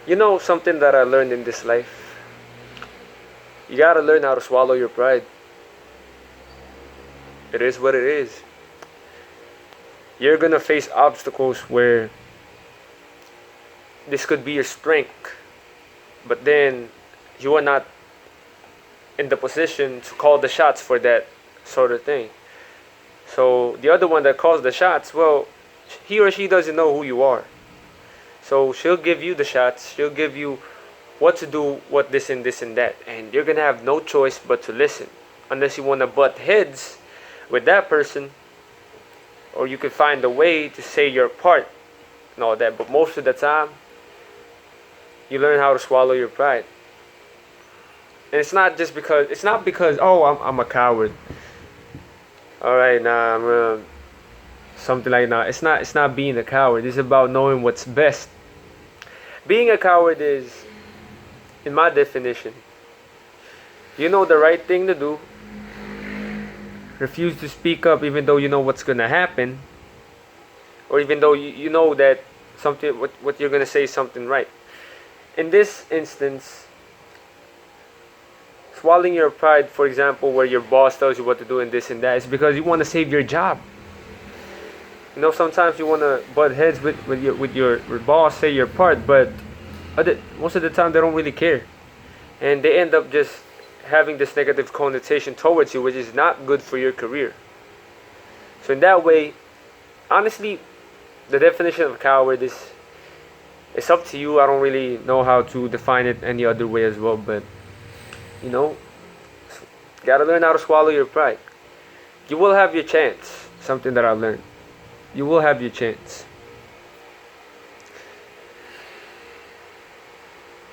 You know something that I learned in this life? You gotta learn how to swallow your pride. It is what it is. You're gonna face obstacles where this could be your strength, but then you are not in the position to call the shots for that sort of thing. So the other one that calls the shots, well, he or she doesn't know who you are. So she'll give you the shots. She'll give you what to do, what this and that, and you're gonna have no choice but to listen, unless you wanna butt heads with that person, or you could find a way to say your part and all that. But most of the time, you learn how to swallow your pride. And it's not because oh I'm a coward. All right, nah, something like that. It's not being a coward. It's about knowing what's best. Being a coward is, in my definition, you know the right thing to do, refuse to speak up even though you know what's gonna happen, or even though you know that something what you're gonna say is something right. In this instance, swallowing your pride, for example, where your boss tells you what to do and this and that, is because you want to save your job. You know, sometimes you want to butt heads with your boss, say your part, but most of the time they don't really care, and they end up just having this negative connotation towards you, which is not good for your career. So in that way, honestly, the definition of coward is it's up to you. I don't really know how to define it any other way as well, but you know, gotta learn how to swallow your pride. You will have your chance. Something that I learned. You will have your chance.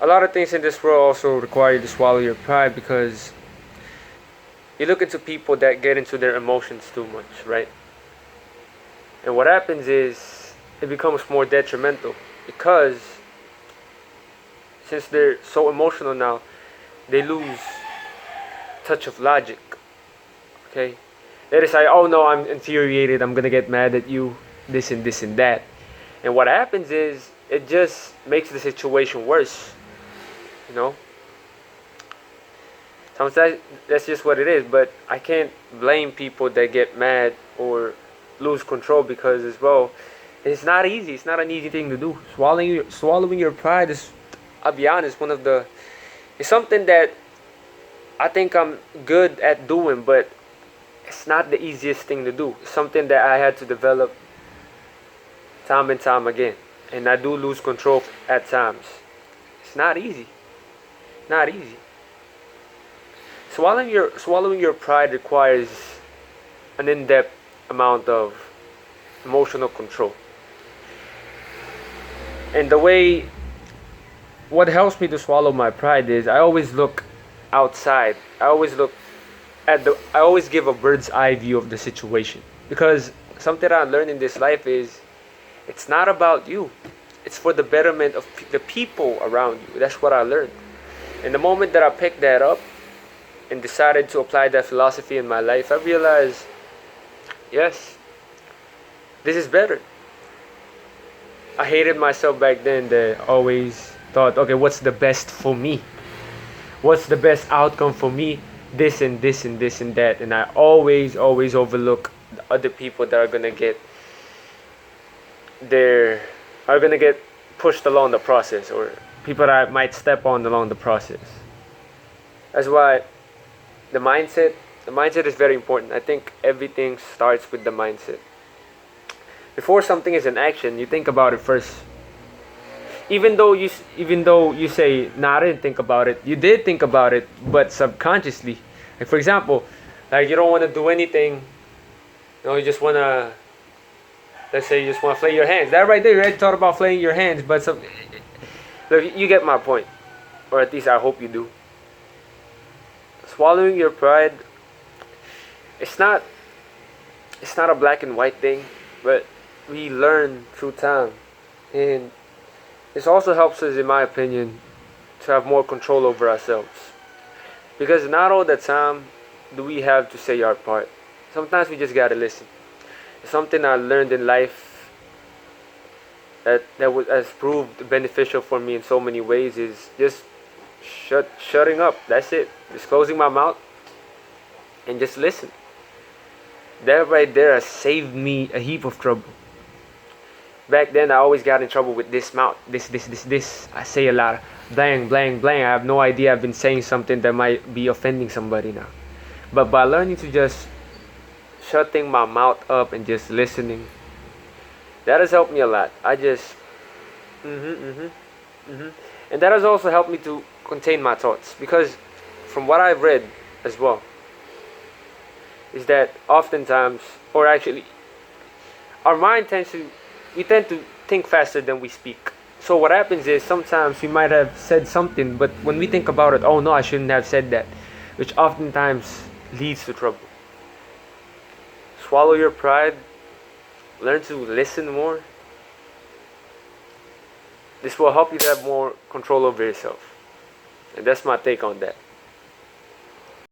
A lot of things in this world also require you to swallow your pride because you look into people that get into their emotions too much, right? And what happens is it becomes more detrimental because since they're so emotional now, they lose touch of logic. Okay? They decide, oh no, I'm infuriated, I'm gonna get mad at you, this and that. And what happens is it just makes the situation worse. You know? Sometimes that's just what it is, but I can't blame people that get mad or lose control because as well, it's not easy. It's not an easy thing to do. Swallowing your pride is, I'll be honest, it's something that I think I'm good at doing, but it's not the easiest thing to do. It's something that I had to develop time and time again. And I do lose control at times. It's not easy. Not easy. Swallowing your pride requires an in-depth amount of emotional control. And what helps me to swallow my pride is I always look outside. I always give a bird's eye view of the situation. Because something I learned in this life is it's not about you. It's for the betterment of the people around you. That's what I learned. And the moment that I picked that up and decided to apply that philosophy in my life, I realized, yes, this is better. I hated myself back then that always thought, okay, what's the best for me? What's the best outcome for me? This and this and this and that. And I always overlook the other people that are gonna get pushed along the process, or people that I might step on along the process. That's why the mindset is very important. I think everything starts with the mindset. Before something is an action, you think about it first. Even though you say, nah, I didn't think about it, you did think about it, but subconsciously. Like for example, like you don't want to do anything, you just want to, let's say you just want to flay your hands. That right there, you already thought about flaying your hands, but look, you get my point, or at least I hope you do. Swallowing your pride, it's not a black and white thing, but we learn through time, and this also helps us, in my opinion, to have more control over ourselves. Because not all the time do we have to say our part. Sometimes we just gotta listen. It's something I learned in life has proved beneficial for me in so many ways is just shutting up. That's it. Just closing my mouth and just listen. That right there has saved me a heap of trouble. Back then, I always got in trouble with this mouth. This. I say a lot. Blang, blang, blang. I have no idea I've been saying something that might be offending somebody now. But by learning to just shutting my mouth up and just listening, that has helped me a lot. I just, and that has also helped me to contain my thoughts, because from what I've read as well, is that oftentimes, or actually, our mind we tend to think faster than we speak. So what happens is sometimes we might have said something, but when we think about it, oh no, I shouldn't have said that, which oftentimes leads to trouble. Swallow your pride, learn to listen more. This will help you to have more control over yourself. And that's my take on that.